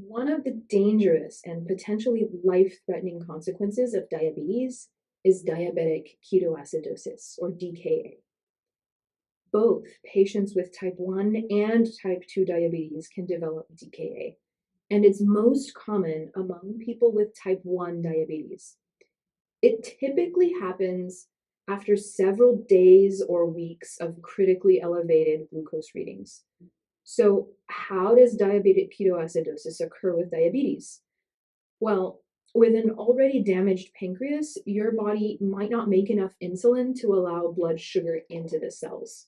One of the dangerous and potentially life-threatening consequences of diabetes is diabetic ketoacidosis, or DKA. Both patients with type 1 and type 2 diabetes can develop DKA, and it's most common among people with type 1 diabetes. It typically happens after several days or weeks of critically elevated glucose readings. So, how does diabetic ketoacidosis occur with diabetes? Well, with an already damaged pancreas, your body might not make enough insulin to allow blood sugar into the cells.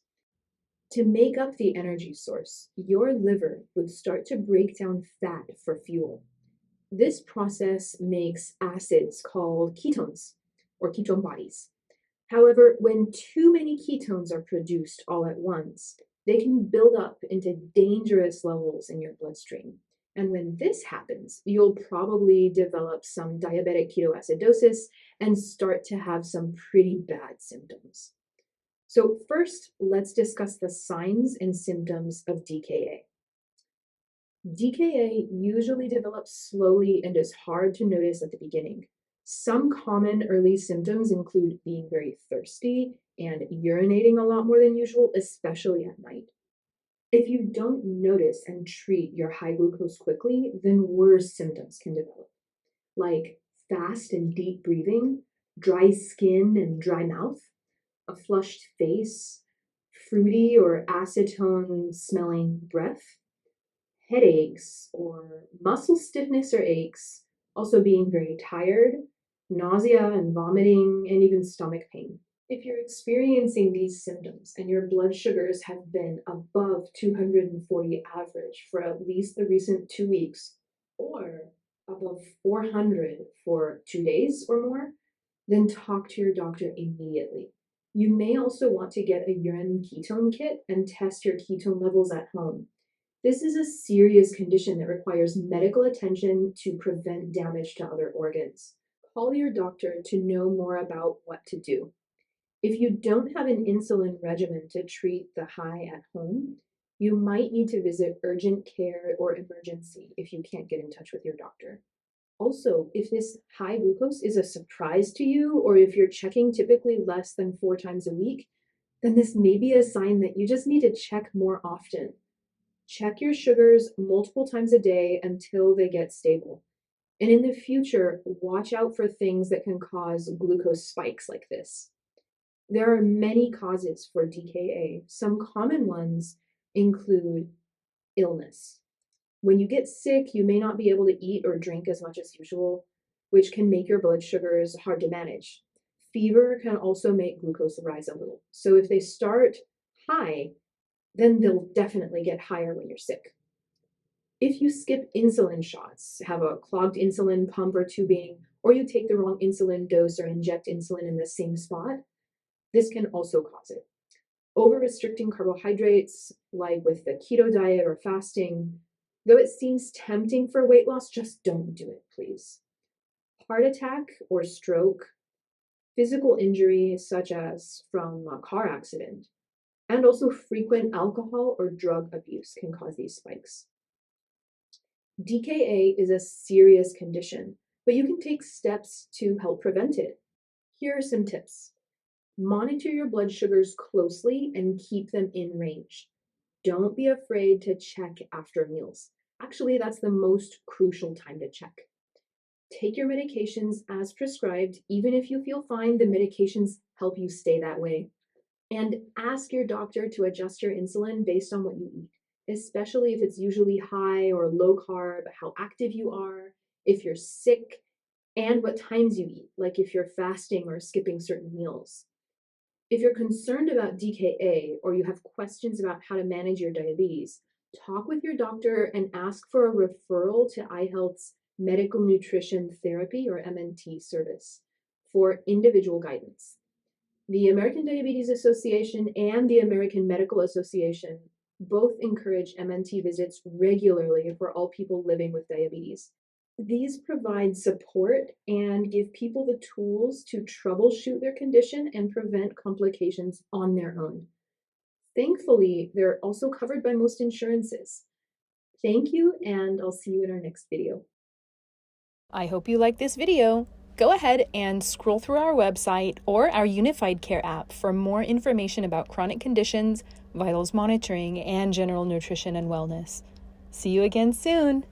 To make up the energy source, your liver would start to break down fat for fuel. This process makes acids called ketones or ketone bodies. However, when too many ketones are produced all at once, they can build up into dangerous levels in your bloodstream. And when this happens, you'll probably develop some diabetic ketoacidosis and start to have some pretty bad symptoms. So, first, let's discuss the signs and symptoms of DKA. DKA usually develops slowly and is hard to notice at the beginning. Some common early symptoms include being very thirsty and urinating a lot more than usual, especially at night. If you don't notice and treat your high glucose quickly, then worse symptoms can develop, like fast and deep breathing, dry skin and dry mouth, a flushed face, fruity or acetone smelling breath, headaches or muscle stiffness or aches, also being very tired, nausea and vomiting, and even stomach pain. If you're experiencing these symptoms and your blood sugars have been above 240 average for at least the recent 2 weeks, or above 400 for 2 days or more, then talk to your doctor immediately. You may also want to get a urine ketone kit and test your ketone levels at home. This is a serious condition that requires medical attention to prevent damage to other organs. Call your doctor to know more about what to do. If you don't have an insulin regimen to treat the high at home, you might need to visit urgent care or emergency if you can't get in touch with your doctor. Also, if this high glucose is a surprise to you, or if you're checking typically less than 4 times a week, then this may be a sign that you just need to check more often. Check your sugars multiple times a day until they get stable. And in the future, watch out for things that can cause glucose spikes like this. There are many causes for DKA. Some common ones include illness. When you get sick, you may not be able to eat or drink as much as usual, which can make your blood sugars hard to manage. Fever can also make glucose rise a little. So if they start high, then they'll definitely get higher when you're sick. If you skip insulin shots, have a clogged insulin pump or tubing, or you take the wrong insulin dose or inject insulin in the same spot, this can also cause it. Over-restricting carbohydrates, like with the keto diet or fasting, though it seems tempting for weight loss, just don't do it, please. Heart attack or stroke, physical injury such as from a car accident, and also frequent alcohol or drug abuse can cause these spikes. DKA is a serious condition, but you can take steps to help prevent it. Here are some tips. Monitor your blood sugars closely and keep them in range. Don't be afraid to check after meals. Actually, that's the most crucial time to check. Take your medications as prescribed. Even if you feel fine, the medications help you stay that way. And ask your doctor to adjust your insulin based on what you eat, especially if it's usually high or low carb, how active you are, if you're sick, and what times you eat, like if you're fasting or skipping certain meals. If you're concerned about DKA or you have questions about how to manage your diabetes, talk with your doctor and ask for a referral to iHealth's Medical Nutrition Therapy or MNT service for individual guidance. The American Diabetes Association and the American Medical Association both encourage MNT visits regularly for all people living with diabetes. These provide support and give people the tools to troubleshoot their condition and prevent complications on their own. Thankfully, they're also covered by most insurances. Thank you, and I'll see you in our next video. I hope you liked this video. Go ahead and scroll through our website or our UnifiedCare app for more information about chronic conditions, vitals monitoring, and general nutrition and wellness. See you again soon!